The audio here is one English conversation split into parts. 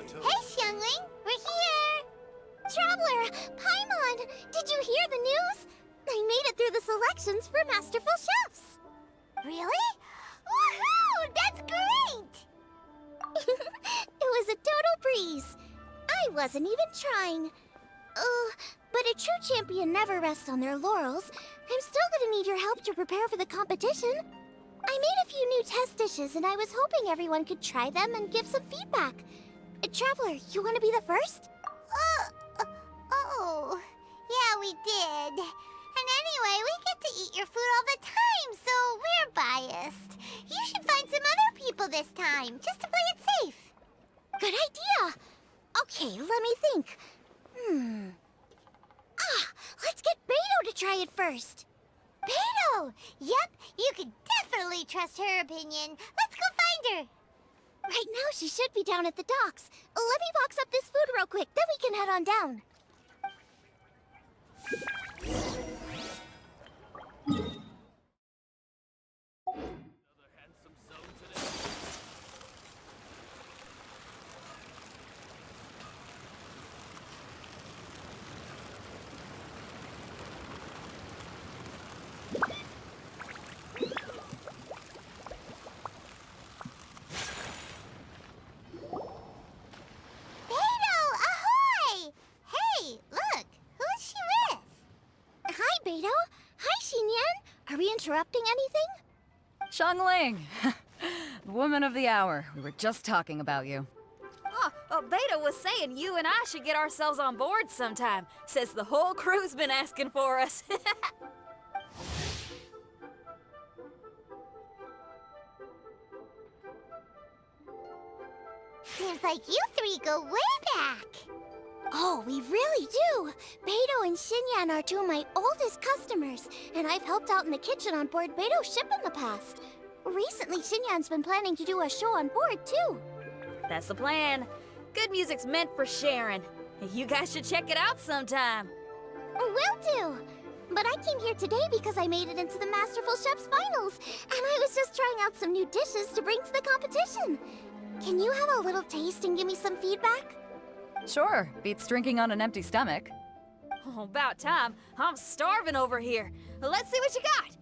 Hey, Xiangling, we're here! Traveler, Paimon, did you hear the news? I made it through the selections for Masterful Chefs! Really? Woohoo! That's great! It was a total breeze. I wasn't even trying. But a true champion never rests on their laurels. I'm still gonna need your help to prepare for the competition. I made a few new test dishes, and I was hoping everyone could try them and give some feedback. Traveler, you want to be the first? Yeah, we did. And anyway, we get to eat your food all the time, so we're biased. You should find some other people this time, just to play it safe. Good idea. Okay, let me think. Let's get Beto to try it first. Beto! Yep, you can definitely trust her opinion. Let's go find her. Right now, she should be down at the docks. Let me box up this food real quick, then we can head on down. Interrupting anything? Xiangling! Woman of the hour. We were just talking about you. Beta was saying you and I should get ourselves on board sometime. Says the whole crew's been asking for us. Seems like you three go way back. Oh, we really do! Beto and Xinyan are two of my oldest customers, and I've helped out in the kitchen on board Beto's ship in the past. Recently, Xinyan's been planning to do a show on board, too. That's the plan. Good music's meant for sharing. You guys should check it out sometime. Will do! But I came here today because I made it into the Masterful Chef's finals, and I was just trying out some new dishes to bring to the competition. Can you have a little taste and give me some feedback? Sure, beats drinking on an empty stomach. Oh, about time. I'm starving over here. Let's see what you got.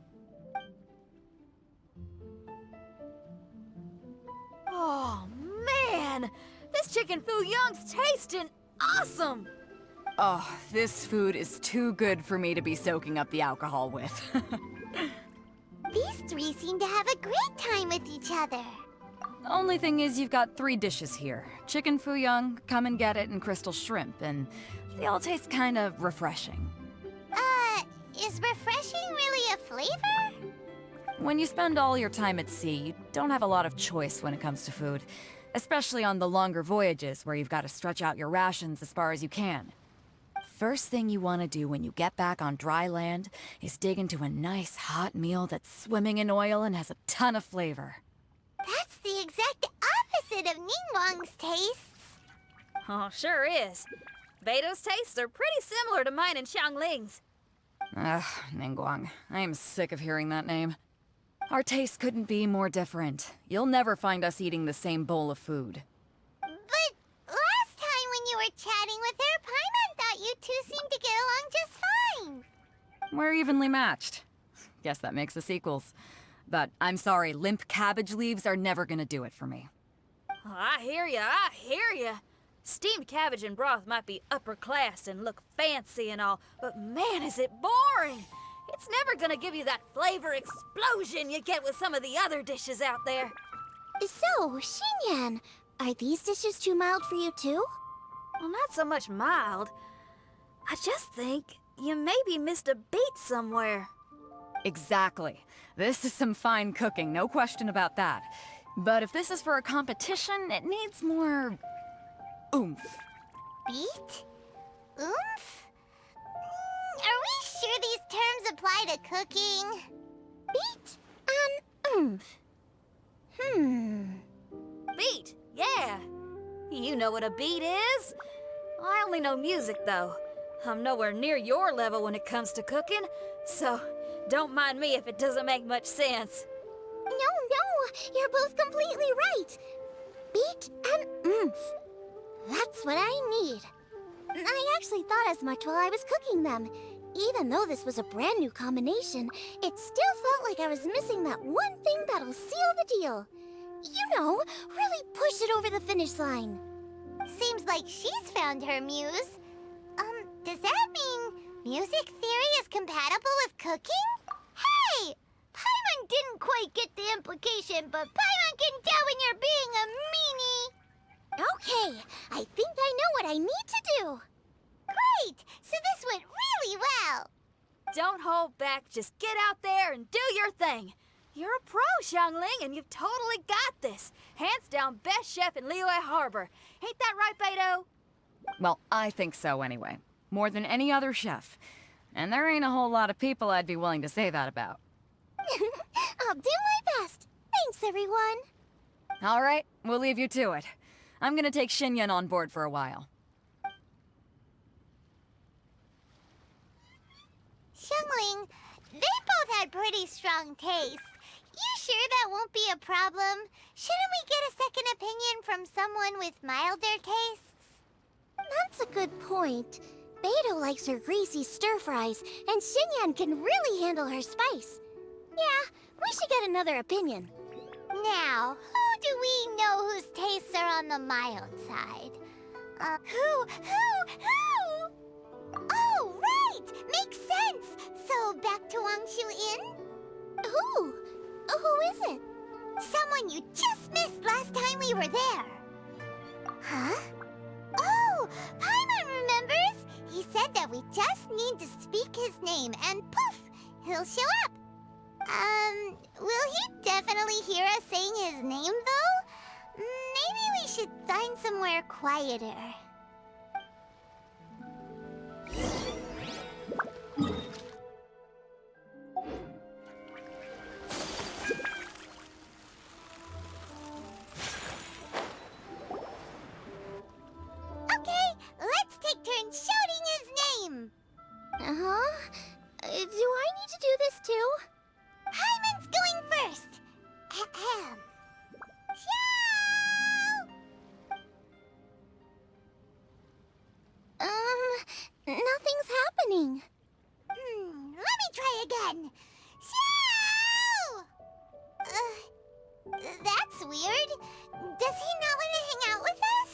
Oh, man! This chicken fuyong's tasting awesome! Oh, this food is too good for me to be soaking up the alcohol with. These three seem to have a great time with each other. Only thing is you've got 3 dishes here. Chicken fuyong, come and get it, and crystal shrimp, and they all taste kind of refreshing. Is refreshing really a flavor? When you spend all your time at sea, you don't have a lot of choice when it comes to food. Especially on the longer voyages where you've got to stretch out your rations as far as you can. First thing you want to do when you get back on dry land is dig into a nice hot meal that's swimming in oil and has a ton of flavor. That's the exact opposite of Ningguang's tastes. Oh, sure is. Beto's tastes are pretty similar to mine and Xiangling's. Ugh, Ningguang. I am sick of hearing that name. Our tastes couldn't be more different. You'll never find us eating the same bowl of food. But last time when you were chatting with her, Paimon thought you two seemed to get along just fine. We're evenly matched. Guess that makes us equals. But I'm sorry, limp cabbage leaves are never gonna do it for me. Oh, I hear ya. Steamed cabbage and broth might be upper class and look fancy and all, but man, is it boring! It's never gonna give you that flavor explosion you get with some of the other dishes out there. So, Xinyan, are these dishes too mild for you too? Well, not so much mild. I just think you maybe missed a beat somewhere. Exactly. This is some fine cooking, no question about that. But if this is for a competition, it needs more oomph. Beat? Oomph? Are we sure these terms apply to cooking? Beat and oomph. Beat, yeah. You know what a beat is. I only know music, though. I'm nowhere near your level when it comes to cooking, so don't mind me if it doesn't make much sense. No, you're both completely right. Beat and oomph. That's what I need. I actually thought as much while I was cooking them. Even though this was a brand new combination, it still felt like I was missing that one thing that'll seal the deal. You know, really push it over the finish line. Seems like she's found her muse. Does that mean music theory is compatible with cooking? Hey! Paimon didn't quite get the implication, but Paimon can tell when you're being a meanie. Okay, I think I know what I need to do. Great! So this went really well. Don't hold back, just get out there and do your thing. You're a pro, Xiangling, and you've totally got this. Hands down, best chef in Liyue Harbor. Ain't that right, Beto? Well, I think so anyway. More than any other chef. And there ain't a whole lot of people I'd be willing to say that about. I'll do my best. Thanks, everyone. All right, we'll leave you to it. I'm gonna take Xinyan on board for a while. Xiangling, they both had pretty strong tastes. You sure that won't be a problem? Shouldn't we get a second opinion from someone with milder tastes? That's a good point. Beto likes her greasy stir-fries, and Xinyan can really handle her spice. Yeah, we should get another opinion. Now, who do we know whose tastes are on the mild side? Who? Oh, right! Makes sense! So, back to Wangshu Inn? Who? Who is it? Someone you just missed last time we were there. Huh? Oh, Paimon remembers! He said that we just need to speak his name and poof, he'll show up. Will he definitely hear us saying his name though? Maybe we should find somewhere quieter. Okay, let's take turns shouting his name. Uh-huh. Do I need to do this too? Paimon's going first. Ahem. Nothing's happening. Let me try again. That's weird. Does he not want to hang out with us?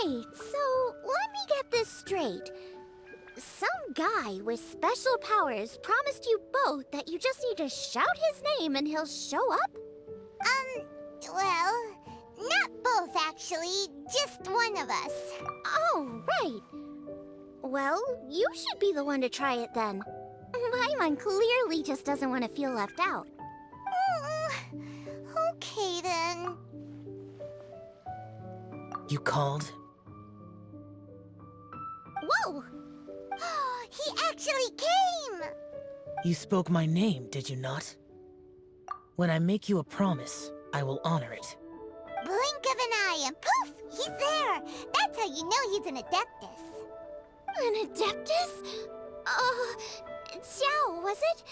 Wait, so let me get this straight. Some guy with special powers promised you both that you just need to shout his name and he'll show up? Well, not both actually, just one of us. Oh, right. Well, you should be the one to try it then. Paimon clearly just doesn't want to feel left out. Okay then. You called? Whoa! He actually came! You spoke my name, did you not? When I make you a promise, I will honor it. Blink of an eye and poof! He's there! That's how you know he's an Adeptus. An Adeptus? Xiao, was it?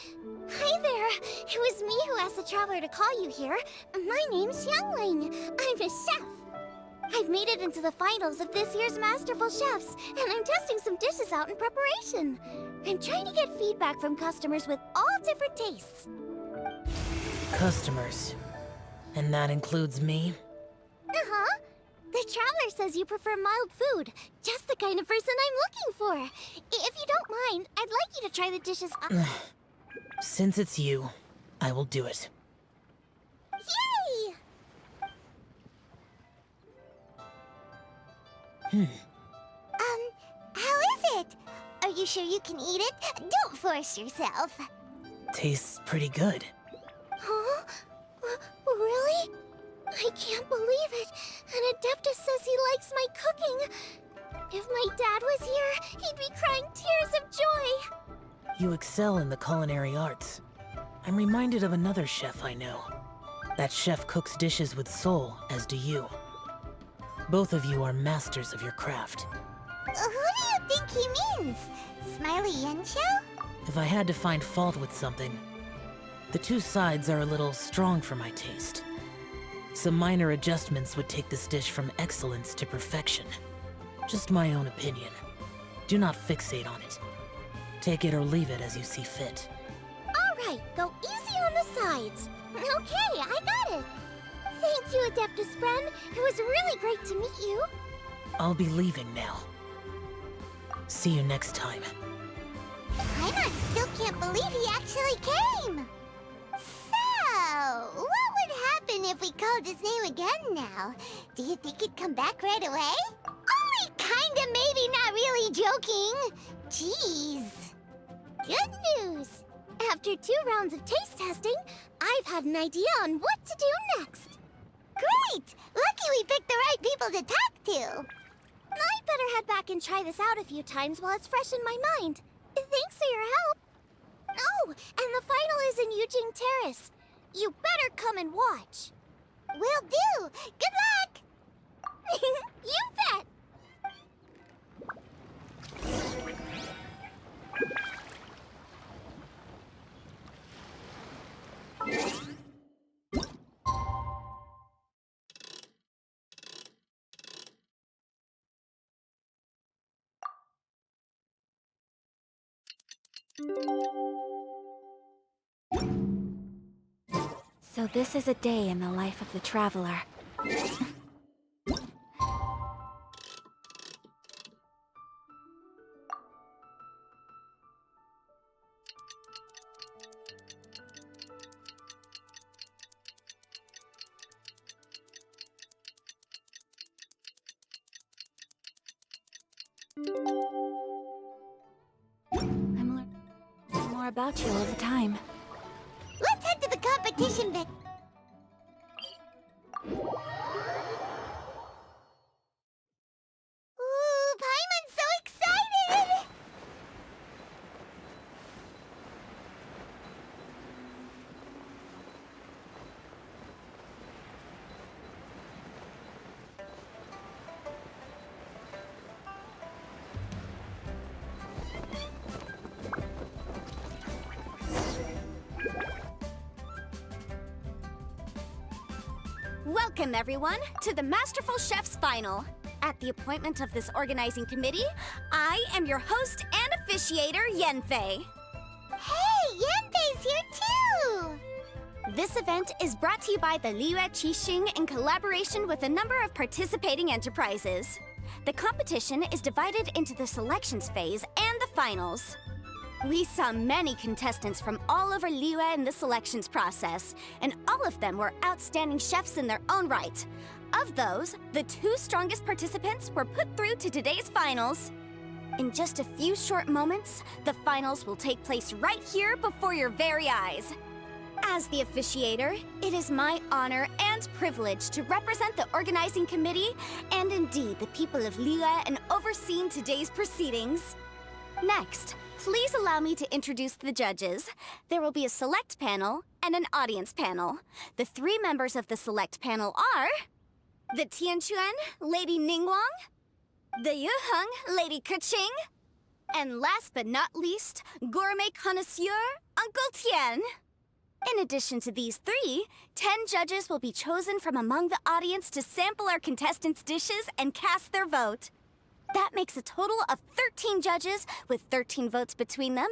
Hi there. It was me who asked the Traveler to call you here. My name's Xiangling. I'm a chef. I've made it into the finals of this year's Masterful Chefs, and I'm testing some dishes out in preparation. I'm trying to get feedback from customers with all different tastes. Customers. And that includes me? Uh-huh. The Traveler says you prefer mild food. Just the kind of person I'm looking for. If you don't mind, I'd like you to try the dishes. Since it's you, I will do it. Yay! How is it? Are you sure you can eat it? Don't force yourself. Tastes pretty good. Huh? Really? I can't believe it. An Adeptus says he likes my cooking. If my dad was here, he'd be crying tears of joy. You excel in the culinary arts. I'm reminded of another chef I know. That chef cooks dishes with soul, as do you. Both of you are masters of your craft. Who do you think he means? Smiley Yanqiao? If I had to find fault with something, the two sides are a little strong for my taste. Some minor adjustments would take this dish from excellence to perfection. Just my own opinion. Do not fixate on it. Take it or leave it as you see fit. Alright, go easy on the sides. Okay, I got it. Thank you, Adeptus friend. It was really great to meet you. I'll be leaving now. See you next time. Paimon still can't believe he actually came. So, what would happen if we called his name again now? Do you think he'd come back right away? Only kinda, maybe, not really joking. Jeez. Good news. After 2 rounds of taste testing, I've had an idea on what to do next. Great! Lucky we picked the right people to talk to. I'd better head back and try this out a few times while it's fresh in my mind. Thanks for your help. Oh, and the final is in Yujing Terrace. You better come and watch. Will do. Good luck. You bet. So this is a day in the life of the traveler. I'm learning more about you all the time. Let's head to the competition, Vic. Ooh, Paimon's so excited! Welcome, everyone, to the Masterful Chef's Final. At the appointment of this organizing committee, I am your host and officiator, Yanfei. Hey, Yanfei's here too! This event is brought to you by the Liyue Qixing in collaboration with a number of participating enterprises. The competition is divided into the selections phase and the finals. We saw many contestants from all over Liyue in the selections process, and all of them were outstanding chefs in their own right. Of those, the 2 strongest participants were put through to today's finals. In just a few short moments, the finals will take place right here before your very eyes. As the officiator, it is my honor and privilege to represent the organizing committee and indeed the people of Liyue in overseeing today's proceedings. Next, please allow me to introduce the judges. There will be a select panel and an audience panel. The 3 members of the select panel are the Tianquan, Lady Ningguang, the Yuheng, Lady Keqing, and last but not least, gourmet connoisseur, Uncle Tian. In addition to these 3, 10 judges will be chosen from among the audience to sample our contestants' dishes and cast their vote. That makes a total of 13 judges, with 13 votes between them.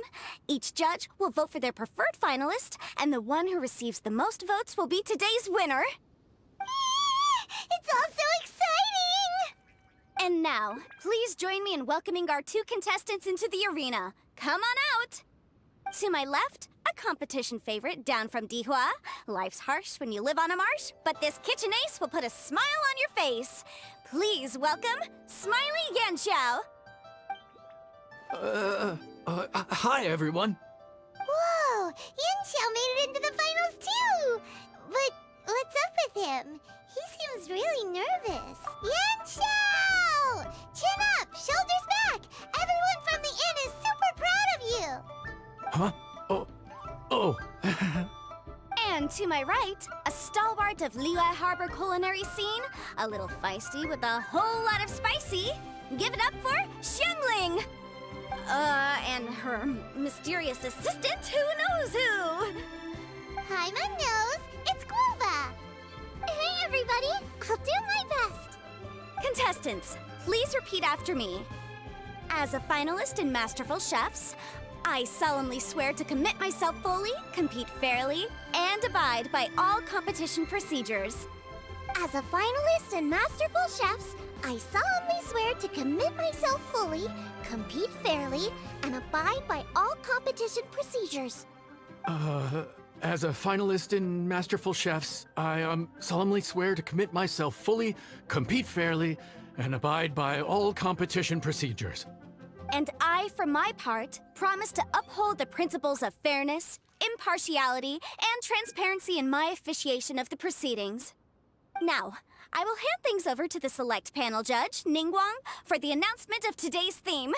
Each judge will vote for their preferred finalist, and the one who receives the most votes will be today's winner. It's all so exciting! And now, please join me in welcoming our 2 contestants into the arena. Come on out! To my left, a competition favorite down from Dihua. Life's harsh when you live on a marsh, but this kitchen ace will put a smile on your face. Please welcome Smiley Yanxiao. Hi, everyone. Whoa, Yanxiao made it into the finals too! But what's up with him? He seems really nervous. Yanxiao! Chin up, shoulders back! Everyone from the inn is super proud of you! Huh? Oh. And to my right, a stalwart of Liyue Harbor culinary scene, a little feisty with a whole lot of spicy. Give it up for Xiangling! And her mysterious assistant, who knows who? Paimon knows, it's Gouba! Hey Contestants, please repeat after me. As a finalist in Masterful Chefs, I solemnly swear to commit myself fully, compete fairly, and abide by all competition procedures. As a finalist in Masterful Chefs, I solemnly swear to commit myself fully, compete fairly, and abide by all competition procedures. As a finalist in Masterful Chefs, I solemnly swear to commit myself fully, compete fairly, and abide by all competition procedures. And I, for my part, promise to uphold the principles of fairness, impartiality, and transparency in my officiation of the proceedings. Now, I will hand things over to the select panel judge, Ningguang, for the announcement of today's theme.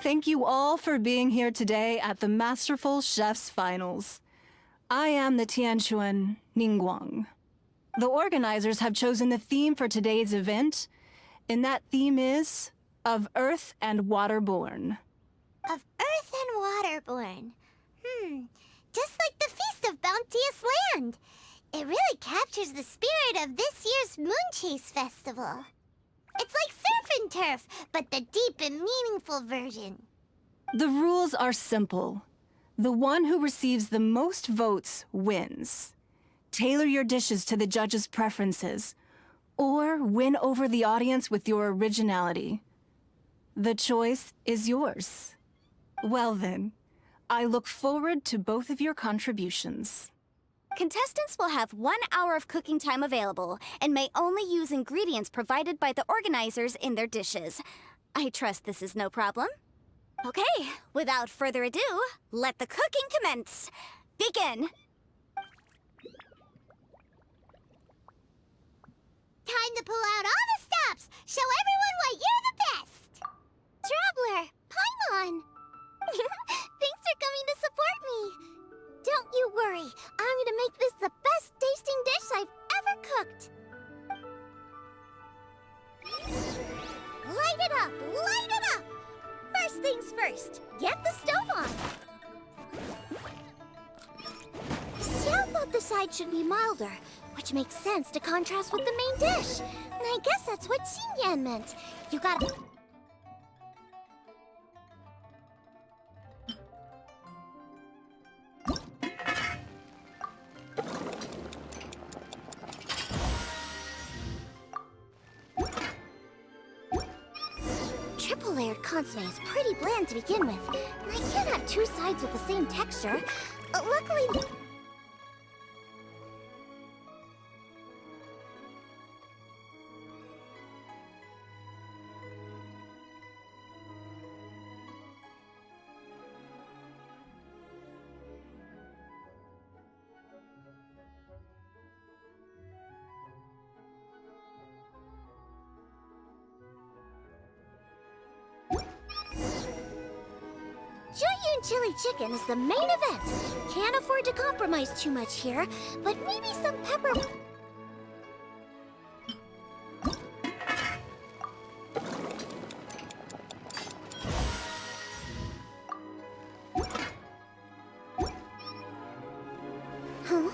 Thank you all for being here today at the Masterful Chefs Finals. I am the Tianquan Ningguang. The organizers have chosen the theme for today's event, and that theme is Of Earth and Waterborn. Of Earth and Waterborn. Just like the Feast of Bounteous Land. It really captures the spirit of this year's Moonchasefestival. It's like surf and turf, but the deep and meaningful version. The rules are simple. The one who receives the most votes wins. Tailor your dishes to the judges' preferences, or win over the audience with your originality. The choice is yours. Well then, I look forward to both of your contributions. Contestants will have 1 hour of cooking time available and may only use ingredients provided by the organizers in their dishes. I trust this is no problem. Okay, without further ado, let the cooking commence. Begin. Time to pull out all the stops! Show everyone why you're the best! Traveler, Paimon! Thanks for coming to support me! Don't you worry, I'm gonna make this the best tasting dish I've ever cooked! Light it up! Light it up! First things first, get the stove on! Xiao thought the side should be milder, which makes sense to contrast with the main dish. And I guess that's what Xinyan meant. You gotta... Triple-layered consomme is pretty bland to begin with, and I can't have two sides with the same texture. Luckily... Jueyun chili chicken is the main event. Can't afford to compromise too much here, but maybe some pepper... Huh?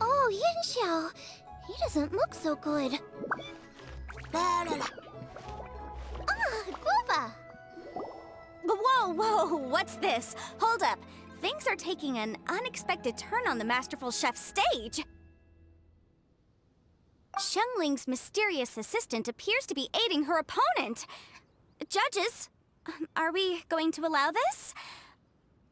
Oh, Yin he doesn't look so good. Ah, Gouba! Whoa, what's this? Hold up. Things are taking an unexpected turn on the Masterful Chef stage. Xiangling's mysterious assistant appears to be aiding her opponent. Judges, are we going to allow this?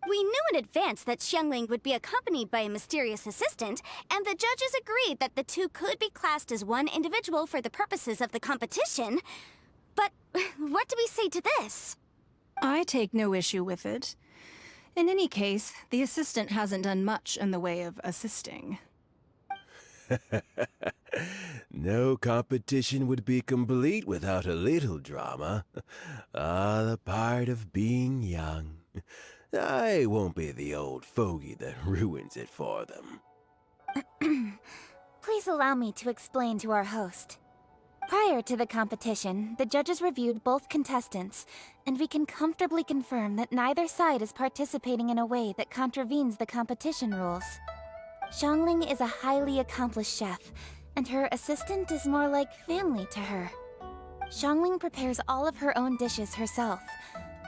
We knew in advance that Xiangling would be accompanied by a mysterious assistant, and the judges agreed that the two could be classed as one individual for the purposes of the competition. But what do we say to this? I take no issue with it. In any case, the assistant hasn't done much in the way of assisting. No competition would be complete without a little drama. The part of being young. I won't be the old fogey that ruins it for them. Please allow me to explain to our host. Prior to the competition, the judges reviewed both contestants, and we can comfortably confirm that neither side is participating in a way that contravenes the competition rules. Xiangling is a highly accomplished chef, and her assistant is more like family to her. Xiangling prepares all of her own dishes herself.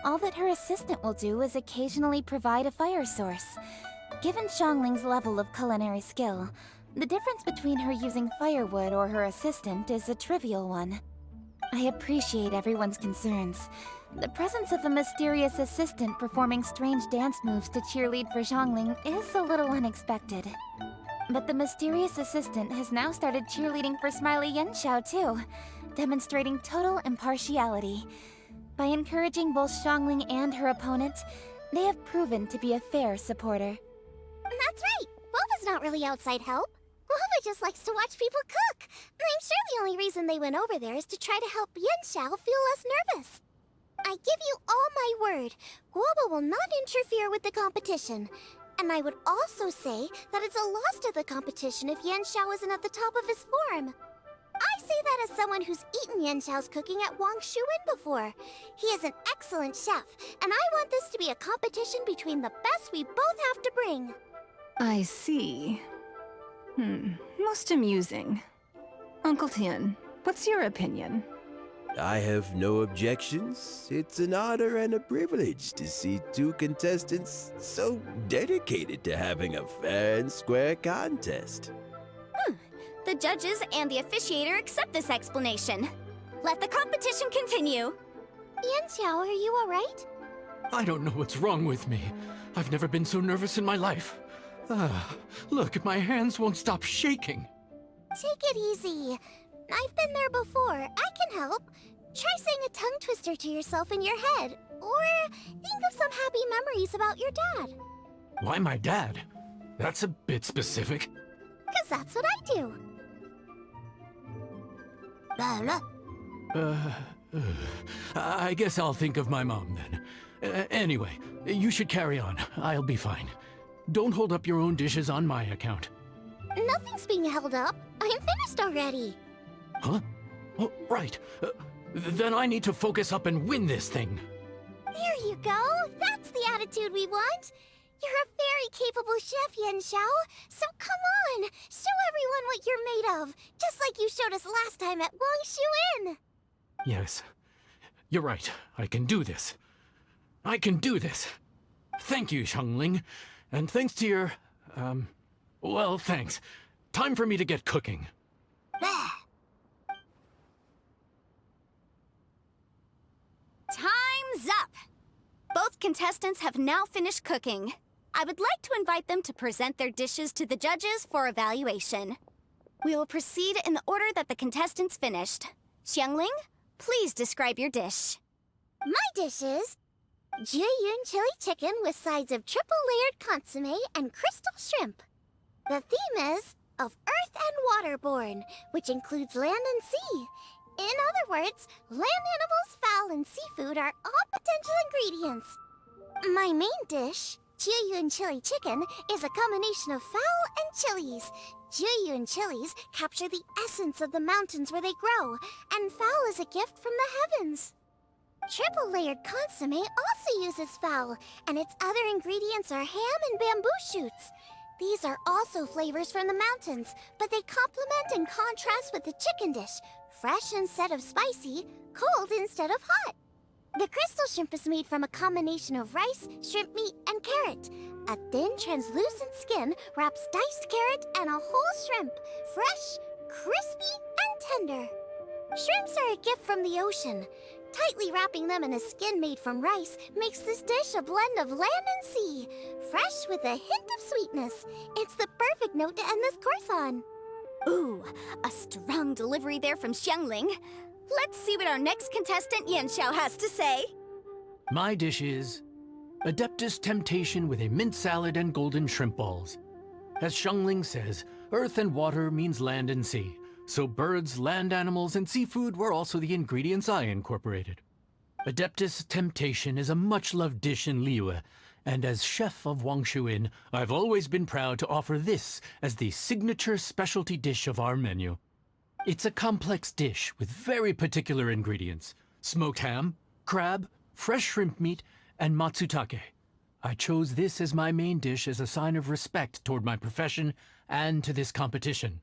All that her assistant will do is occasionally provide a fire source. Given Xiangling's level of culinary skill, the difference between her using firewood or her assistant is a trivial one. I appreciate everyone's concerns. The presence of a mysterious assistant performing strange dance moves to cheerlead for Xiangling is a little unexpected. But the mysterious assistant has now started cheerleading for Smiley Yanxiao too, demonstrating total impartiality. By encouraging both Xiangling and her opponent, they have proven to be a fair supporter. That's right! Guoba's not really outside help. Guoba just likes to watch people cook. I'm sure the only reason they went over there is to try to help Yanxiao feel less nervous. I give you all my word, Gouba will not interfere with the competition. And I would also say that it's a loss to the competition if Yanxiao isn't at the top of his form. I say that as someone who's eaten Yanxiao's cooking at Wangshuin before. He is an excellent chef, and I want this to be a competition between the best we both have to bring. I see. Most amusing. Uncle Tian, what's your opinion? I have no objections. It's an honor and a privilege to see two contestants so dedicated to having a fair and square contest. The judges and the officiator accept this explanation. Let the competition continue. Yanxiao, are you alright? I don't know what's wrong with me. I've never been so nervous in my life. Look, my hands won't stop shaking. Take it easy. I've been there before. I can help. Try saying a tongue twister to yourself in your head. Or think of some happy memories about your dad. Why my dad? That's a bit specific. 'Cause that's what I do. I guess I'll think of my mom then. Anyway, you should carry on. I'll be fine. Don't hold up your own dishes on my account. Nothing's being held up. I'm finished already. Huh? Oh, right. Then I need to focus up and win this thing. There you go. That's the attitude we want. You're a very capable chef, Yanxiao. So come on, show everyone what you're made of, just like you showed us last time at Wangshuin. Yes, you're right. I can do this. I can do this. Thank you, Xiangling. And thanks to your, well, thanks. Time for me to get cooking. Time's up! Both contestants have now finished cooking. I would like to invite them to present their dishes to the judges for evaluation. We will proceed in the order that the contestants finished. Xiangling, please describe your dish. My dish is Jiyun chili chicken with sides of triple-layered consomme and crystal shrimp. The theme is of earth and waterborne, which includes land and sea. In other words, land animals, fowl, and seafood are all potential ingredients. My main dish, Jiyun chili chicken, is a combination of fowl and chilies. Jiyun chilies capture the essence of the mountains where they grow, and fowl is a gift from the heavens. Triple-layered consomme also uses fowl, and its other ingredients are ham and bamboo shoots. These are also flavors from the mountains, but they complement and contrast with the chicken dish, fresh instead of spicy, cold instead of hot. The crystal shrimp is made from a combination of rice, shrimp meat, and carrot. A thin, translucent skin wraps diced carrot and a whole shrimp, fresh, crispy, and tender. Shrimps are a gift from the ocean. Tightly wrapping them in a skin made from rice makes this dish a blend of land and sea, fresh with a hint of sweetness. It's the perfect note to end this course on. Ooh, a strong delivery there from Xiangling. Let's see what our next contestant Yanxiao has to say. My dish is Adeptus Temptation with a mint salad and golden shrimp balls. As Xiangling says, earth and water means land and sea. So birds, land animals, and seafood were also the ingredients I incorporated. Adeptus Temptation is a much-loved dish in Liyue, and as chef of Wangshuin, I've always been proud to offer this as the signature specialty dish of our menu. It's a complex dish with very particular ingredients: smoked ham, crab, fresh shrimp meat, and matsutake. I chose this as my main dish as a sign of respect toward my profession and to this competition.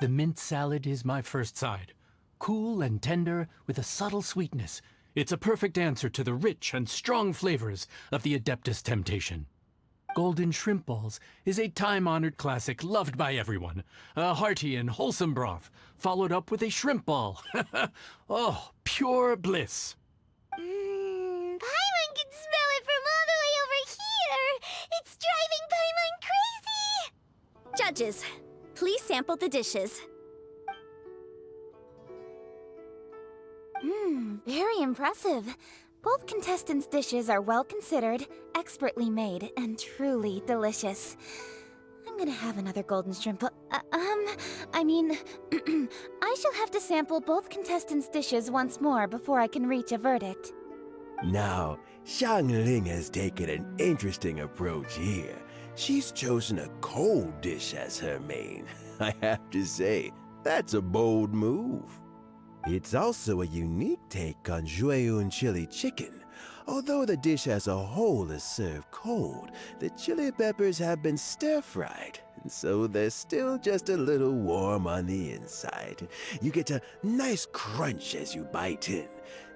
The mint salad is my first side. cool and tender with a subtle sweetness. It's a perfect answer to the rich and strong flavors of the Adeptus Temptation. Golden Shrimp Balls is a time-honored classic loved by everyone. A hearty and wholesome broth, followed up with a shrimp ball. Oh, pure bliss. Paimon can smell it from all the way over here! It's driving Paimon crazy! Judges, please sample the dishes. Very impressive. Both contestants' dishes are well considered, expertly made, and truly delicious. I'm gonna have another golden shrimp. I shall have to sample both contestants' dishes once more before I can reach a verdict. Now, Xiangling has taken an interesting approach here. She's chosen a cold dish as her main. I have to say, that's a bold move. It's also a unique take on Jueyun chili chicken. Although the dish as a whole is served cold, the chili peppers have been stir-fried, and so they're still just a little warm on the inside. You get a nice crunch as you bite in.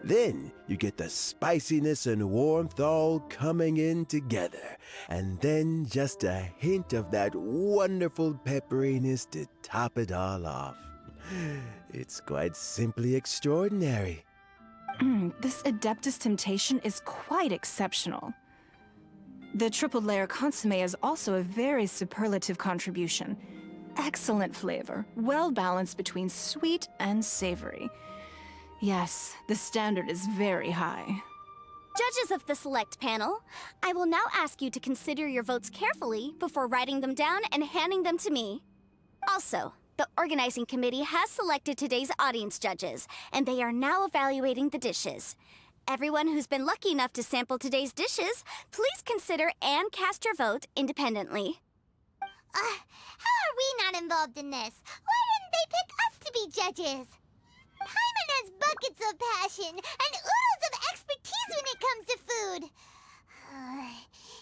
Then you get the spiciness and warmth all coming in together, and then just a hint of that wonderful pepperiness to top it all off. It's quite simply extraordinary. This Adeptus Temptation is quite exceptional. The triple layer consomme is also a very superlative contribution. Excellent flavor, well balanced between sweet and savory. Yes, the standard is very high. Judges of the select panel, I will now ask you to consider your votes carefully before writing them down and handing them to me. Also, the organizing committee has selected today's audience judges, and they are now evaluating the dishes. Everyone who's been lucky enough to sample today's dishes, please consider and cast your vote independently. How are we not involved in this? Why didn't they pick us to be judges? Paimon has buckets of passion and oodles of expertise when it comes to food.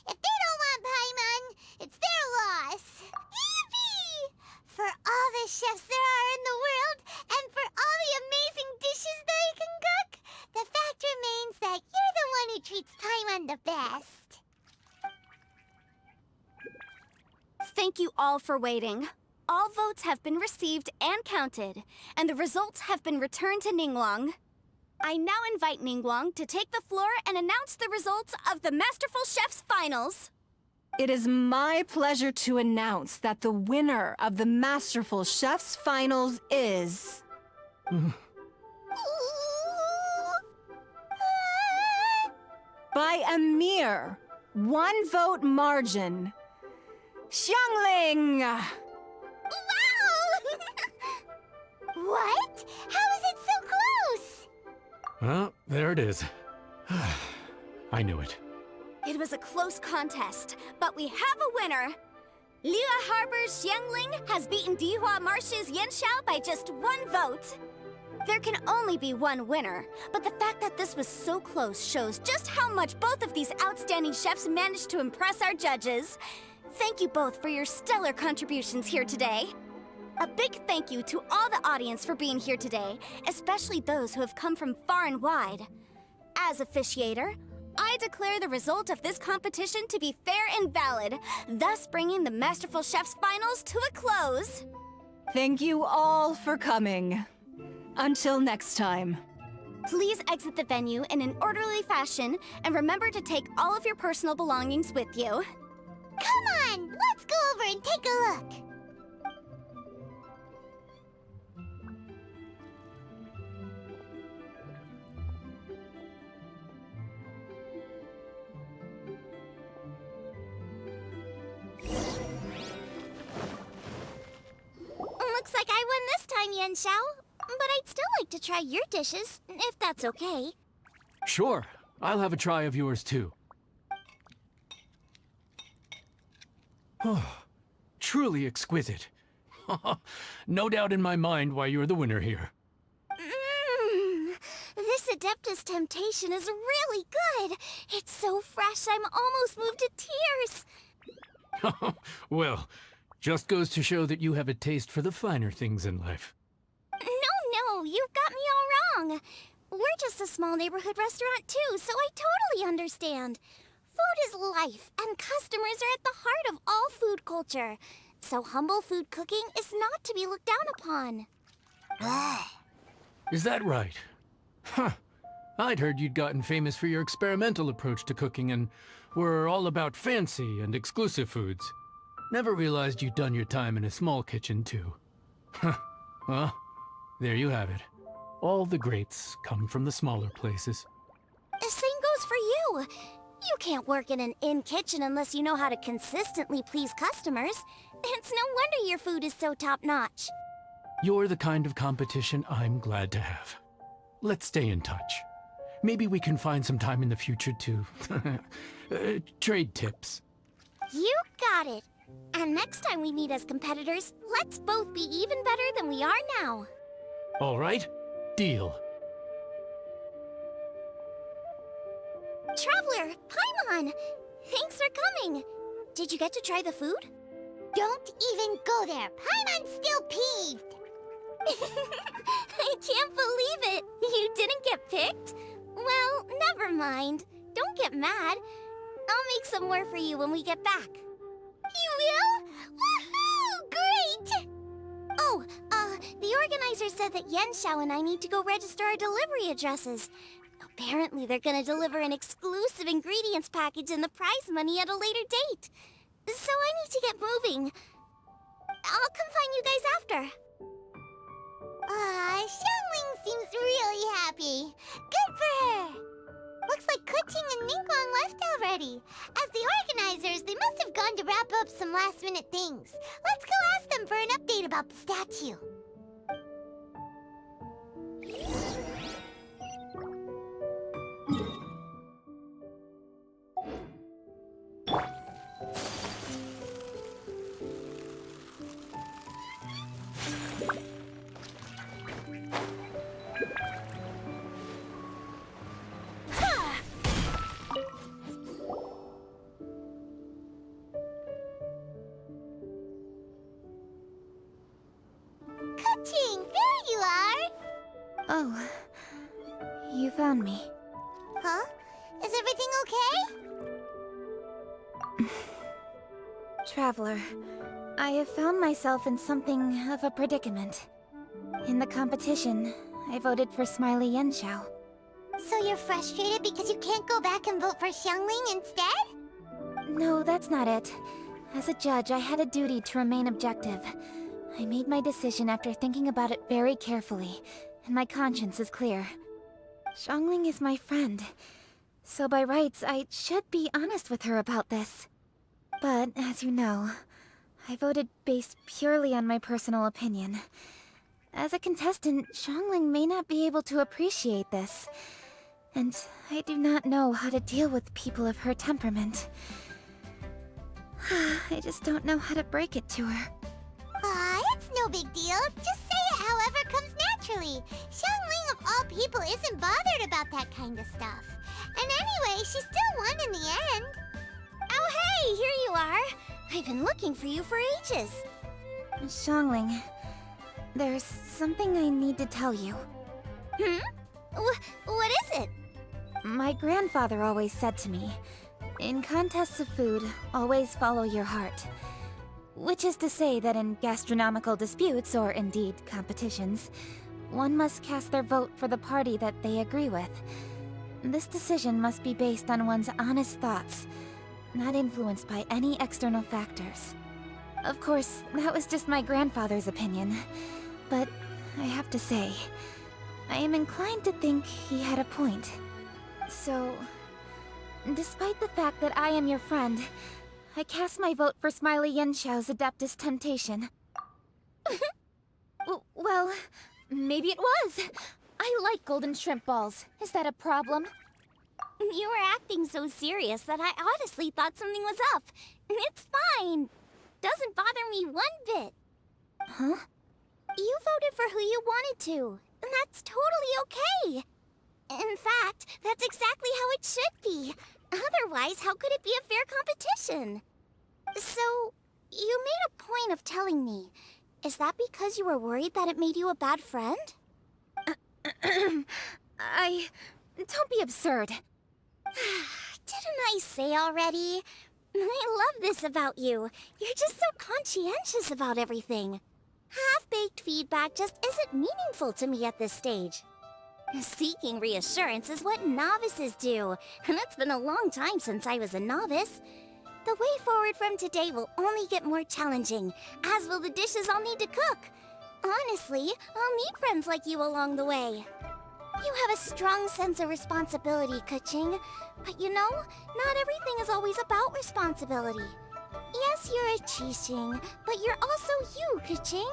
If they don't want Paimon, it's their loss. Yippee! For all the chefs there are in the world, and for all the amazing dishes they can cook, the fact remains that you're the one who treats Paimon the best. Thank you all for waiting. All votes have been received and counted, and the results have been returned to Ningguang. I now invite Ningguang to take the floor and announce the results of the Masterful Chef's Finals. It is my pleasure to announce that the winner of the Masterful Chef's Finals is... by a mere 1 vote margin, Xiangling! Wow! What? How is it so close? Well, there it is. I knew it. It was a close contest, but we have a winner. Liyue Harbor's Xiangling has beaten Dihua Marsh's Yanxiao by just 1 vote. There can only be one winner, but the fact that this was so close shows just how much both of these outstanding chefs managed to impress our judges. Thank you both for your stellar contributions here today. A big thank you to all the audience for being here today, especially those who have come from far and wide. As officiator, I declare the result of this competition to be fair and valid, thus bringing the Masterful Chef's Finals to a close. Thank you all for coming. Until next time. Please exit the venue in an orderly fashion, and remember to take all of your personal belongings with you. Come on, let's go over and take a look. Looks like I won this time, Yanxiao. But I'd still like to try your dishes, if that's okay. Sure, I'll have a try of yours too. Truly exquisite. No doubt in my mind why you're the winner here. This Adeptus Temptation is really good. It's so fresh, I'm almost moved to tears. Well, just goes to show that you have a taste for the finer things in life. No, you've got me just a small neighborhood restaurant too, so I totally understand. Food is life, and customers are at the heart of all food culture. So humble food cooking is not to be looked down upon. Is that right? Huh. I'd heard you'd gotten famous for your experimental approach to cooking and were all about fancy and exclusive foods. Never realized you'd done your time in a small kitchen, too. Huh. Well, there you have it. All the greats come from the smaller places. The same goes for you. You can't work in an inn kitchen unless you know how to consistently please customers. It's no wonder your food is so top-notch. You're the kind of competition I'm glad to have. Let's stay in touch. Maybe we can find some time in the future to trade tips. You got it. And next time we meet as competitors, let's both be even better than we are now. All right, deal. Traveler, Paimon! Thanks for coming. Did you get to try the food? Don't even go there. Paimon's still peeved. I can't believe it. You didn't get picked? Well, never mind. Don't get mad. I'll make some more for you when we get back. You will? Woohoo! Great! Oh, the organizer said that Yanxiao and I need to go register our delivery addresses. Apparently they're gonna deliver an exclusive ingredients package and the prize money at a later date. So I need to get moving. I'll come find you guys after. Xiangling seems really happy. Good for her. Looks like Kuching and Ningguang left already. As the organizers, they must have gone to wrap up some last-minute things. Let's go ask them for an update about the statue. Kuching, there you are! Oh, you found me. Huh? Is everything okay? Traveler, I have found myself in something of a predicament. In the competition, I voted for Smiley Yanxiao. So you're frustrated because you can't go back and vote for Xiangling instead? No, that's not it. As a judge, I had a duty to remain objective. I made my decision after thinking about it very carefully, and my conscience is clear. Xiangling is my friend, so by rights, I should be honest with her about this. But, as you know, I voted based purely on my personal opinion. As a contestant, Xiangling may not be able to appreciate this, and I do not know how to deal with people of her temperament. I just don't know how to break it to her. It's no big deal. Just say it however comes naturally. Xiangling of all people isn't bothered about that kind of stuff. And anyway, she still won in the end. Oh hey, here you are. I've been looking for you for ages. Xiangling, there's something I need to tell you. What is it? My grandfather always said to me, in contests of food, always follow your heart. Which is to say that in gastronomical disputes, or indeed competitions, one must cast their vote for the party that they agree with. This decision must be based on one's honest thoughts, not influenced by any external factors. Of course, that was just my grandfather's opinion, but I have to say, I am inclined to think he had a point. So, despite the fact that I am your friend, I cast my vote for Smiley Yanxiao's Adeptus Temptation. Well, maybe it was. I like golden shrimp balls. Is that a problem? You were acting so serious that I honestly thought something was up. It's fine. Doesn't bother me one bit. Huh? You voted for who you wanted to, and that's totally okay. In fact, that's exactly how it should be. Otherwise, how could it be a fair competition? So, you made a point of telling me. Is that because you were worried that it made you a bad friend? Don't be absurd. Didn't I say already? I love this about you. You're just so conscientious about everything. Half-baked feedback just isn't meaningful to me at this stage. Seeking reassurance is what novices do, and it's been a long time since I was a novice. The way forward from today will only get more challenging, as will the dishes I'll need to cook. Honestly, I'll meet friends like you along the way. You have a strong sense of responsibility, Keqing. But you know, not everything is always about responsibility. Yes, you're a Qixing, but you're also you, Keqing.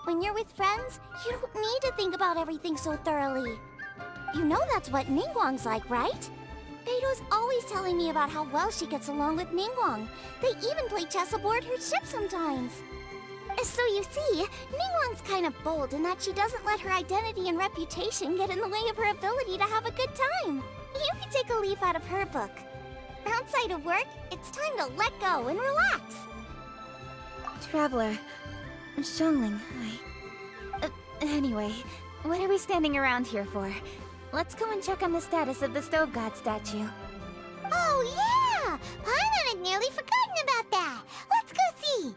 When you're with friends, you don't need to think about everything so thoroughly. You know that's what Ningguang's like, right? Beido's always telling me about how well she gets along with Ningguang. They even play chess aboard her ship sometimes. So you see, Ningguang's kind of bold in that she doesn't let her identity and reputation get in the way of her ability to have a good time. You can take a leaf out of her book. Outside of work, it's time to let go and relax. Traveler, Xiangling, anyway, what are we standing around here for? Let's go and check on the status of the Stove God statue. Oh yeah! Paimon had nearly forgotten about that. Let's go see.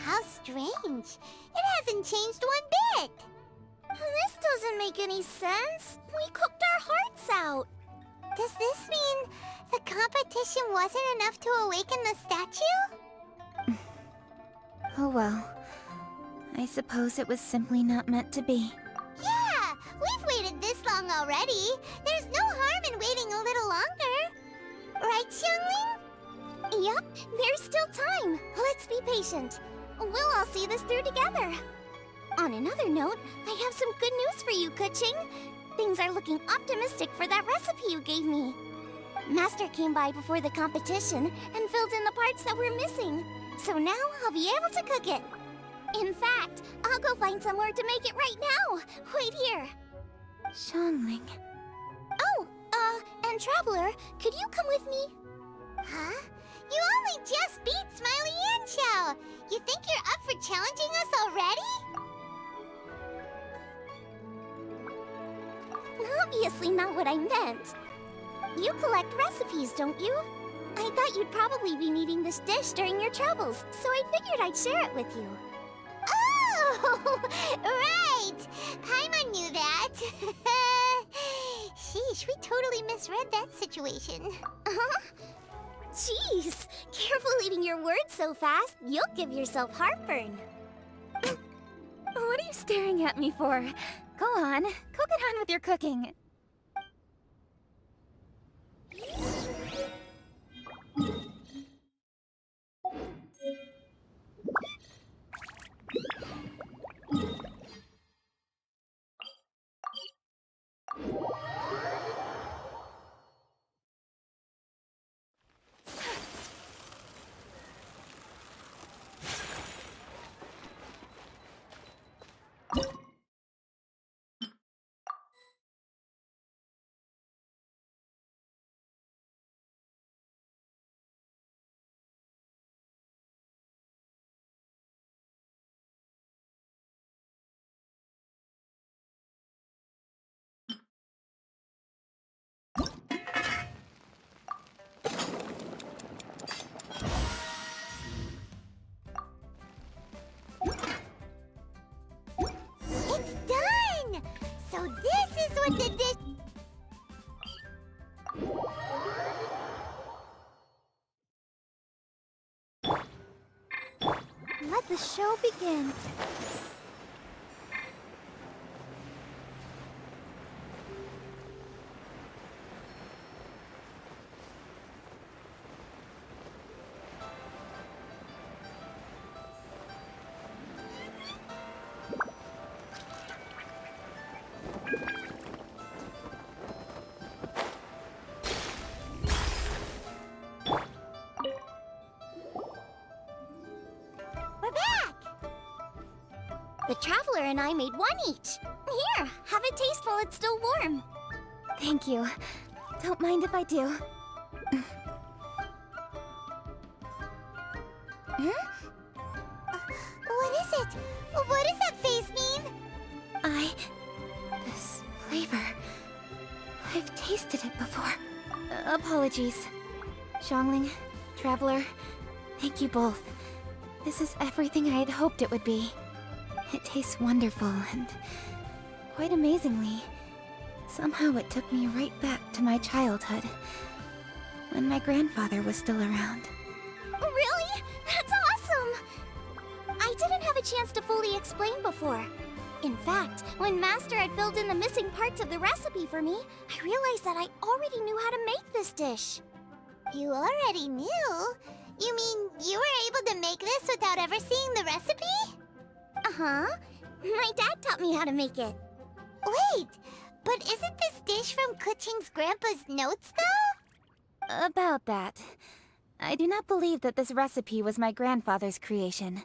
How strange. It hasn't changed one bit. This doesn't make any sense. We cooked our hearts out. Does this mean the competition wasn't enough to awaken the statue? Oh well. I suppose it was simply not meant to be. Yeah, we've waited this long already. There's no harm in waiting a little longer. Right, Xiangling? Yup, there's still time. Let's be patient. We'll all see this through together. On another note, I have some good news for you, Keqing. Things are looking optimistic for that recipe you gave me. Master came by before the competition and filled in the parts that were missing. So now I'll be able to cook it. In fact, I'll go find somewhere to make it right now. Wait here. Xiangling. Oh, and Traveler, could you come with me? Huh? You only just beat Smiley and Xiao. You think you're up for challenging us already? Obviously not what I meant. You collect recipes, don't you? I thought you'd probably be needing this dish during your travels, so I figured I'd share it with you. Oh, right! Paimon knew that. Sheesh, we totally misread that situation. Huh? Jeez, careful eating your words so fast. You'll give yourself heartburn. What are you staring at me for? Go on, go get on with your cooking. It's done! So this is what the dish... Let the show begin. The Traveler and I made one each. Here, have a taste while it's still warm. Thank you. Don't mind if I do. What is it? What does that face mean? This flavor... I've tasted it before. Apologies. Xiangling, Traveler, thank you both. This is everything I had hoped it would be. It tastes wonderful and... quite amazingly, somehow it took me right back to my childhood, when my grandfather was still around. Really? That's awesome! I didn't have a chance to fully explain before. In fact, when Master had filled in the missing parts of the recipe for me, I realized that I already knew how to make this dish. You already knew? You mean you were able to make this without ever seeing the recipe? Uh-huh. My dad taught me how to make it. Wait, but isn't this dish from Kuching's grandpa's notes, though? About that. I do not believe that this recipe was my grandfather's creation.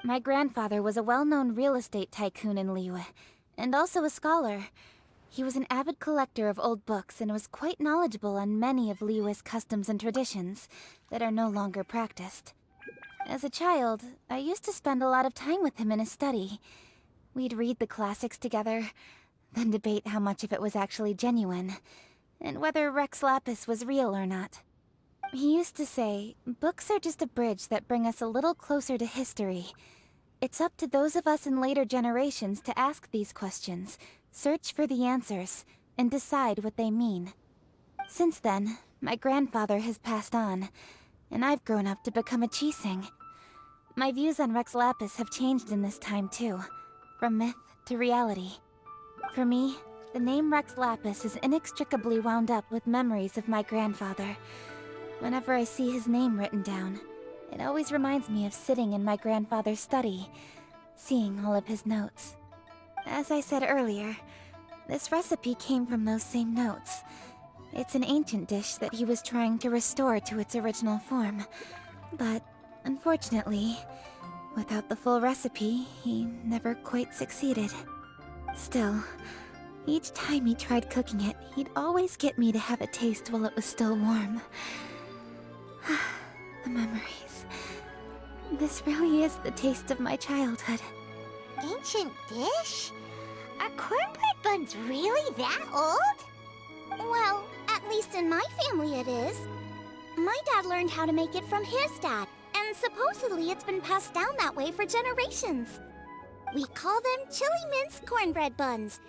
My grandfather was a well-known real estate tycoon in Liyue, and also a scholar. He was an avid collector of old books and was quite knowledgeable on many of Liyue's customs and traditions that are no longer practiced. As a child, I used to spend a lot of time with him in his study. We'd read the classics together, then debate how much of it was actually genuine, and whether Rex Lapis was real or not. He used to say, books are just a bridge that bring us a little closer to history. It's up to those of us in later generations to ask these questions, search for the answers, and decide what they mean. Since then, my grandfather has passed on, and I've grown up to become a Qixing. My views on Rex Lapis have changed in this time too, from myth to reality. For me, the name Rex Lapis is inextricably wound up with memories of my grandfather. Whenever I see his name written down, it always reminds me of sitting in my grandfather's study, seeing all of his notes. As I said earlier, this recipe came from those same notes. It's an ancient dish that he was trying to restore to its original form. But, unfortunately, without the full recipe, he never quite succeeded. Still, each time he tried cooking it, he'd always get me to have a taste while it was still warm. The memories. This really is the taste of my childhood. Ancient dish? Are cornbread buns really that old? Well, at least in my family it is. My dad learned how to make it from his dad, and supposedly it's been passed down that way for generations. We call them chili mince cornbread buns.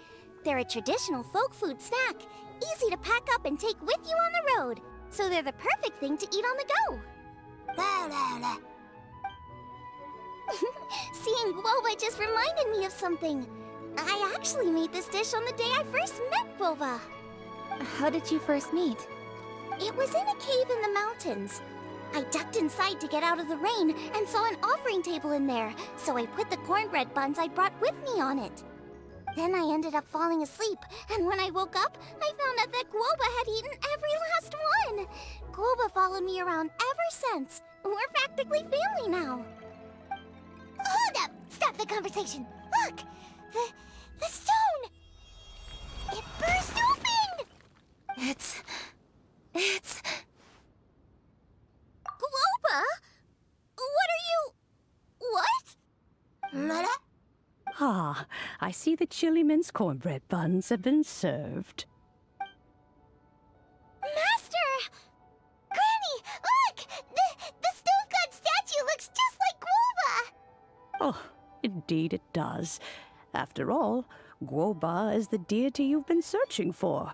They're a traditional folk food snack, easy to pack up and take with you on the road. So they're the perfect thing to eat on the go. La la la. Seeing Gouba just reminded me of something. I actually made this dish on the day I first met Gouba. How did you first meet? It was in a cave in the mountains. I ducked inside to get out of the rain and saw an offering table in there, so I put the cornbread buns I brought with me on it. Then I ended up falling asleep, and when I woke up, I found out that Gouba had eaten every last one. Gouba followed me around ever since. We're practically family now. Hold up! Stop the conversation! Look! The stone! It burst open! It's... Gouba? What are you... What? Lala? Ah, I see the chili mince cornbread buns have been served. Master! Granny, look! The stone god statue looks just like Gouba! Oh, indeed it does. After all, Gouba is the deity you've been searching for,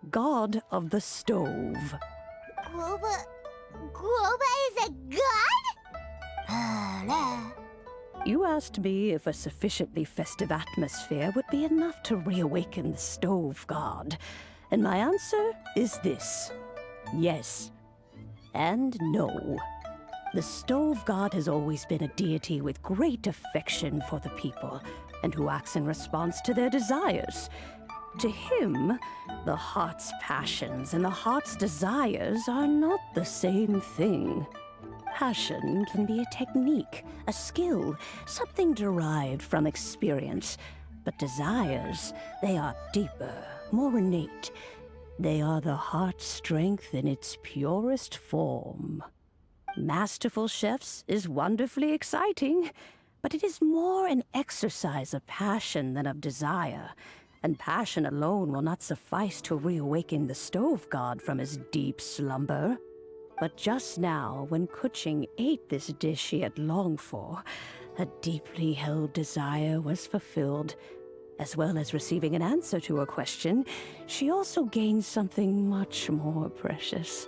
god of the stove. Gouba is a god? La. You asked me if a sufficiently festive atmosphere would be enough to reawaken the stove god, and my answer is this: yes and no. The stove god has always been a deity with great affection for the people, and who acts in response to their desires. To him, the heart's passions and the heart's desires are not the same thing. passion can be a technique, a skill, something derived from experience. But desires, they are deeper, more innate. They are the heart's strength in its purest form. Masterful chefs is wonderfully exciting, but it is more an exercise of passion than of desire. And passion alone will not suffice to reawaken the stove god from his deep slumber. But just now, when Kuching ate this dish he had longed for, a deeply held desire was fulfilled. As well as receiving an answer to her question, she also gained something much more precious.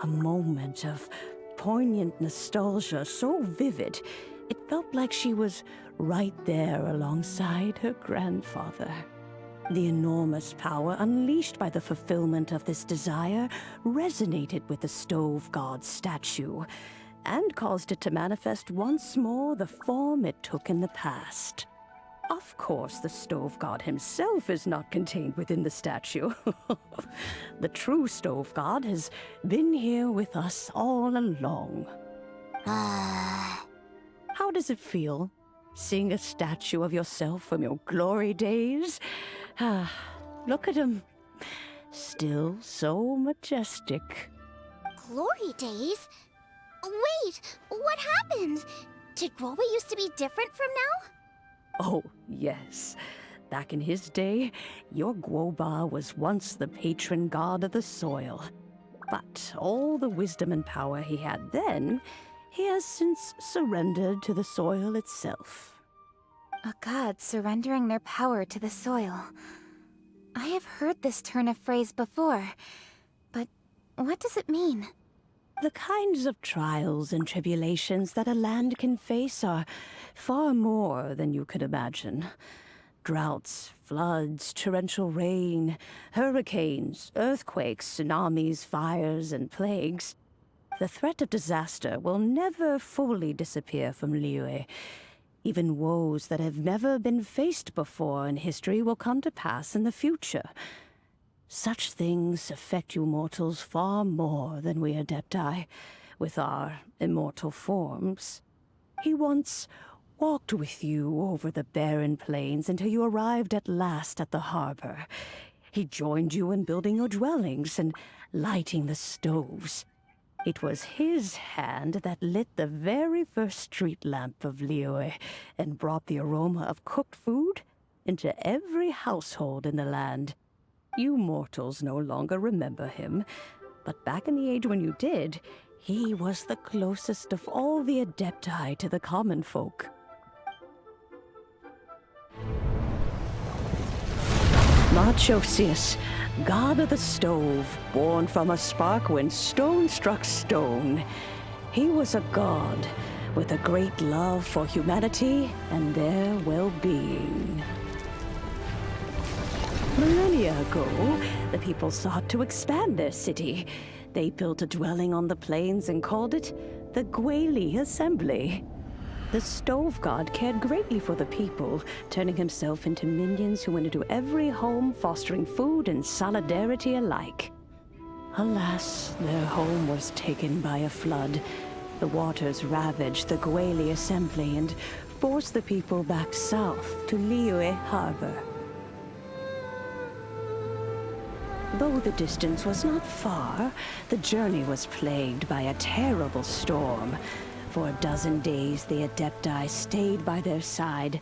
A moment of poignant nostalgia so vivid, it felt like she was right there alongside her grandfather. The enormous power unleashed by the fulfillment of this desire resonated with the stove god's statue, and caused it to manifest once more the form it took in the past. Of course, the stove god himself is not contained within the statue. The true stove god has been here with us all along. How does it feel, seeing a statue of yourself from your glory days? Look at him. Still so majestic. Glory days? Wait, what happened? Did Gouba used to be different from now? Oh, yes. Back in his day, your Gouba was once the patron god of the soil. But all the wisdom and power he had then, he has since surrendered to the soil itself. A god surrendering their power to the soil. I have heard this turn of phrase before, but what does it mean? The kinds of trials and tribulations that a land can face are far more than you could imagine. Droughts, floods, torrential rain, hurricanes, earthquakes, tsunamis, fires, and plagues. The threat of disaster will never fully disappear from Liyue. Even woes that have never been faced before in history will come to pass in the future. Such things affect you mortals far more than we Adepti, with our immortal forms. He once walked with you over the barren plains until you arrived at last at the harbor. He joined you in building your dwellings and lighting the stoves. It was his hand that lit the very first street lamp of Liyue and brought the aroma of cooked food into every household in the land. You mortals no longer remember him, but back in the age when you did, he was the closest of all the Adepti to the common folk. Moonchase, god of the stove, born from a spark when stone struck stone. He was a god with a great love for humanity and their well-being. Millennia ago, the people sought to expand their city. They built a dwelling on the plains and called it the Guili Assembly. The stove god cared greatly for the people, turning himself into minions who went into every home, fostering food and solidarity alike. Alas, their home was taken by a flood. The waters ravaged the Guili Assembly and forced the people back south to Liyue Harbor. Though the distance was not far, the journey was plagued by a terrible storm. For a dozen days, the Adepti stayed by their side.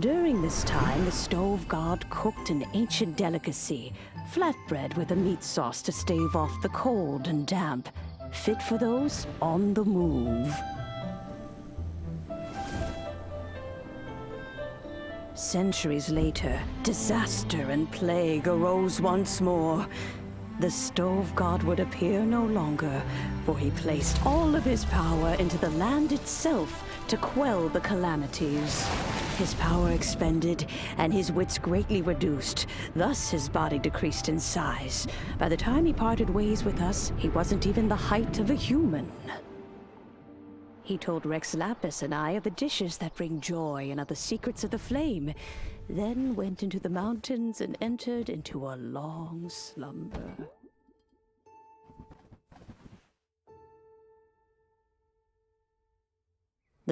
During this time, the stove god cooked an ancient delicacy, flatbread with a meat sauce to stave off the cold and damp, fit for those on the move. Centuries later, disaster and plague arose once more. The stove god would appear no longer, for he placed all of his power into the land itself to quell the calamities. His power expended, and his wits greatly reduced. Thus his body decreased in size. By the time he parted ways with us, he wasn't even the height of a human. He told Rex Lapis and I of the dishes that bring joy and of the secrets of the flame, then went into the mountains and entered into a long slumber.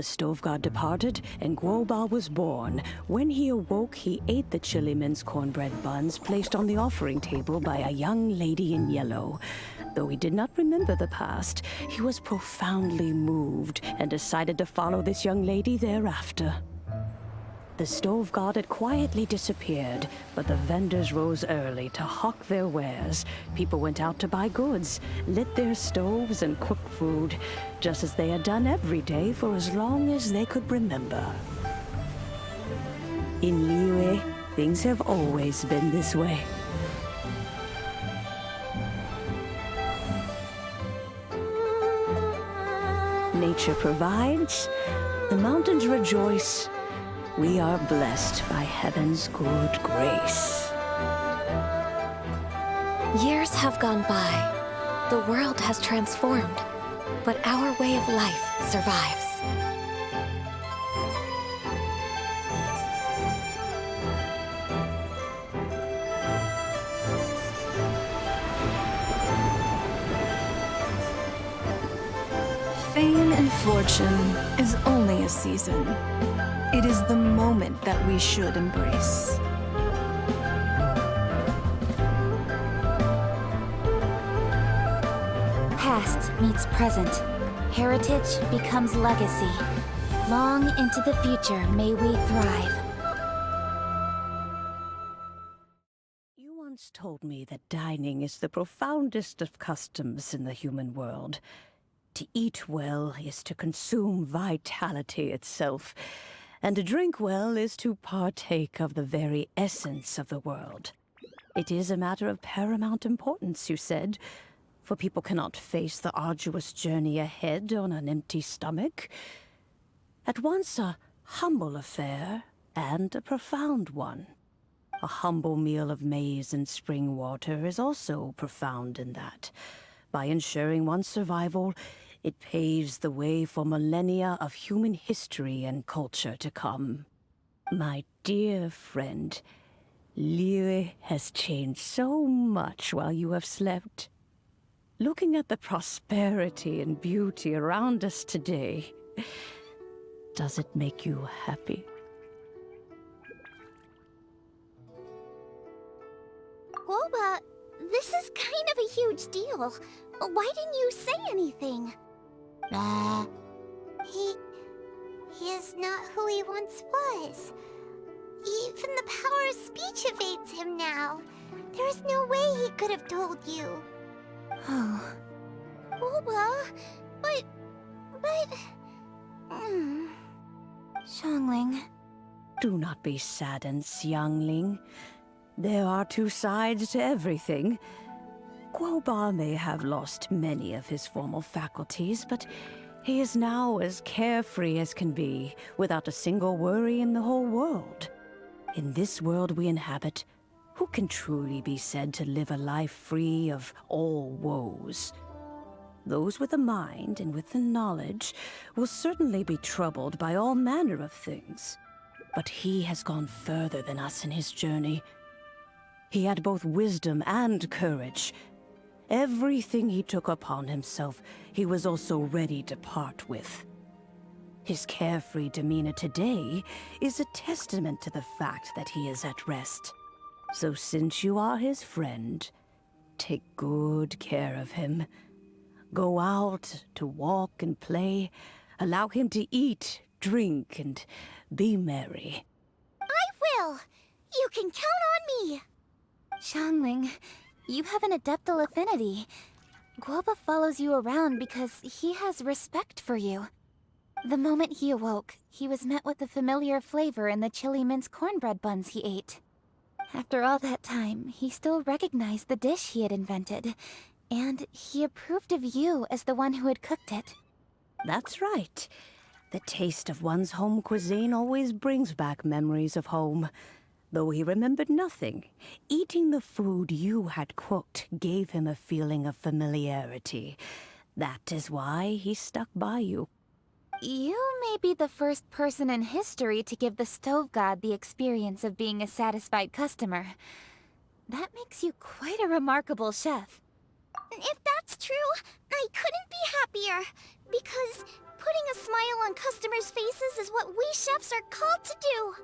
The stove god departed, and Gouba was born. When he awoke, he ate the chili mince cornbread buns placed on the offering table by a young lady in yellow. Though he did not remember the past, he was profoundly moved and decided to follow this young lady thereafter. The stove god had quietly disappeared, but the vendors rose early to hawk their wares. People went out to buy goods, lit their stoves, and cooked food, just as they had done every day for as long as they could remember. In Liyue, things have always been this way. Nature provides, the mountains rejoice. We are blessed by heaven's good grace. Years have gone by. The world has transformed, but our way of life survives. Fame and fortune is only a season. It is the moment that we should embrace. Past meets present. Heritage becomes legacy. Long into the future may we thrive. You once told me that dining is the profoundest of customs in the human world. To eat well is to consume vitality itself, and to drink well is to partake of the very essence of the world. It is a matter of paramount importance, you said, for people cannot face the arduous journey ahead on an empty stomach. At once a humble affair and a profound one. A humble meal of maize and spring water is also profound in that. By ensuring one's survival, it paves the way for millennia of human history and culture to come. My dear friend, Liyue has changed so much while you have slept. Looking at the prosperity and beauty around us today, does it make you happy? Gouba, this is kind of a huge deal. Why didn't you say anything? He is not who he once was. Even the power of speech evades him now. There is no way he could have told you. Oh. Gouba, but... Xiangling. Do not be saddened, Xiangling. There are two sides to everything. Gouba may have lost many of his formal faculties, but he is now as carefree as can be, without a single worry in the whole world. In this world we inhabit, who can truly be said to live a life free of all woes? Those with a mind and with the knowledge will certainly be troubled by all manner of things. But he has gone further than us in his journey. He had both wisdom and courage. Everything he took upon himself, he was also ready to part with. His carefree demeanor today is a testament to the fact that he is at rest. So since you are his friend, take good care of him. Go out to walk and play. Allow him to eat, drink, and be merry. I will! You can count on me! Xiangling, you have an adeptal affinity. Gouba follows you around because he has respect for you. The moment he awoke, he was met with the familiar flavor in the chili mince cornbread buns he ate. After all that time, he still recognized the dish he had invented, and he approved of you as the one who had cooked it. That's right. The taste of one's home cuisine always brings back memories of home. Though he remembered nothing, eating the food you had cooked gave him a feeling of familiarity. That is why he stuck by you. You may be the first person in history to give the stove god the experience of being a satisfied customer. That makes you quite a remarkable chef. If that's true, I couldn't be happier. Because Putting a smile on customers' faces is what we chefs are called to do.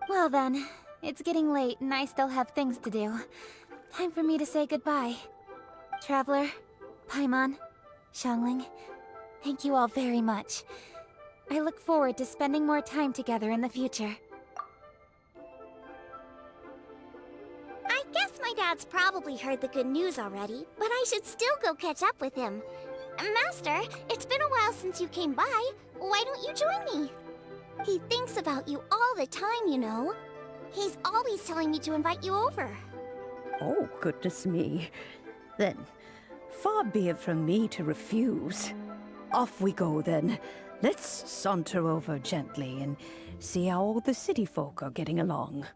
Well then, it's getting late and I still have things to do. Time for me to say goodbye. Traveler, Paimon, Xiangling, thank you all very much. I look forward to spending more time together in the future. I guess my dad's probably heard the good news already, but I should still go catch up with him. Master, it's been a while since you came by. Why don't you join me? He thinks about you all the time, you know. He's always telling me to invite you over. Oh, goodness me. Then, far be it from me to refuse. Off we go, then. Let's saunter over gently and see how all the city folk are getting along.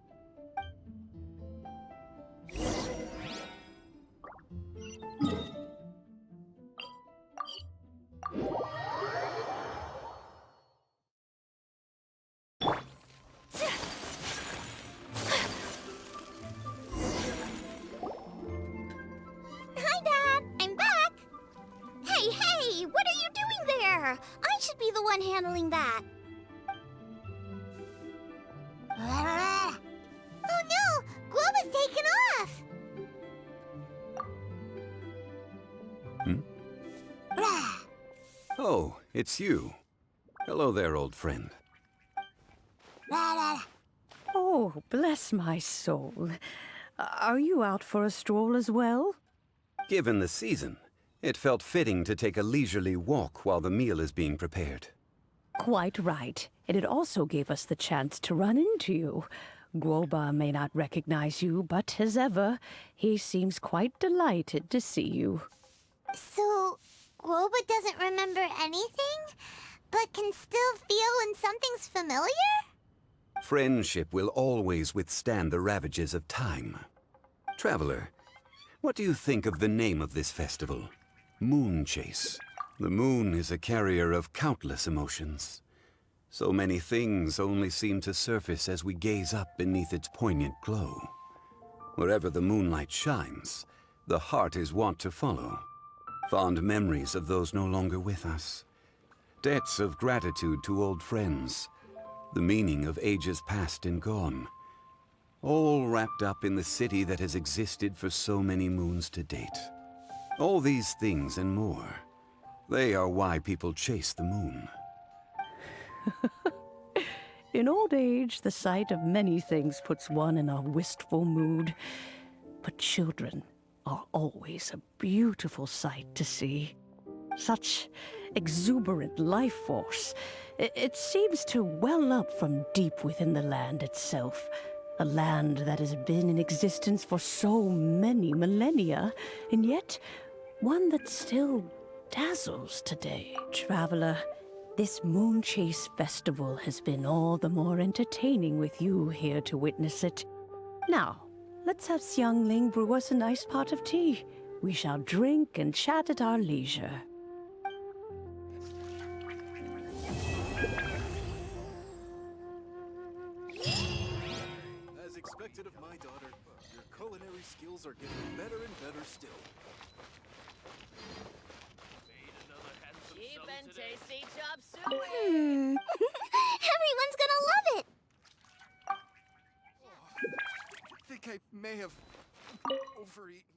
Hi, Dad. I'm back. Hey, what are you doing there? I should be the one handling that. Oh no! Gouba's taken off! Oh, it's you. Hello there, old friend. Oh, bless my soul. Are you out for a stroll as well? Given the season, it felt fitting to take a leisurely walk while the meal is being prepared. Quite right. And it also gave us the chance to run into you. Gouba may not recognize you, but as ever, he seems quite delighted to see you. So, Gouba doesn't remember anything, but can still feel when something's familiar? Friendship will always withstand the ravages of time. Traveler, what do you think of the name of this festival? Moonchase. The moon is a carrier of countless emotions. So many things only seem to surface as we gaze up beneath its poignant glow. Wherever the moonlight shines, the heart is wont to follow. Fond memories of those no longer with us. Debts of gratitude to old friends. The meaning of ages past and gone. All wrapped up in the city that has existed for so many moons to date. All these things and more. They are why people chase the moon. In old age, the sight of many things puts one in a wistful mood. But children are always a beautiful sight to see. Such exuberant life force. It seems to well up from deep within the land itself. A land that has been in existence for so many millennia, and yet one that still dazzles today. Traveler, this Moonchasefestival has been all the more entertaining with you here to witness it. Now, let's have Xiangling brew us a nice pot of tea. We shall drink and chat at our leisure. As expected of my daughter, your culinary skills are getting better and better still. Cheap and tasty chop suey. Everyone's gonna love it! I think I may have overeaten.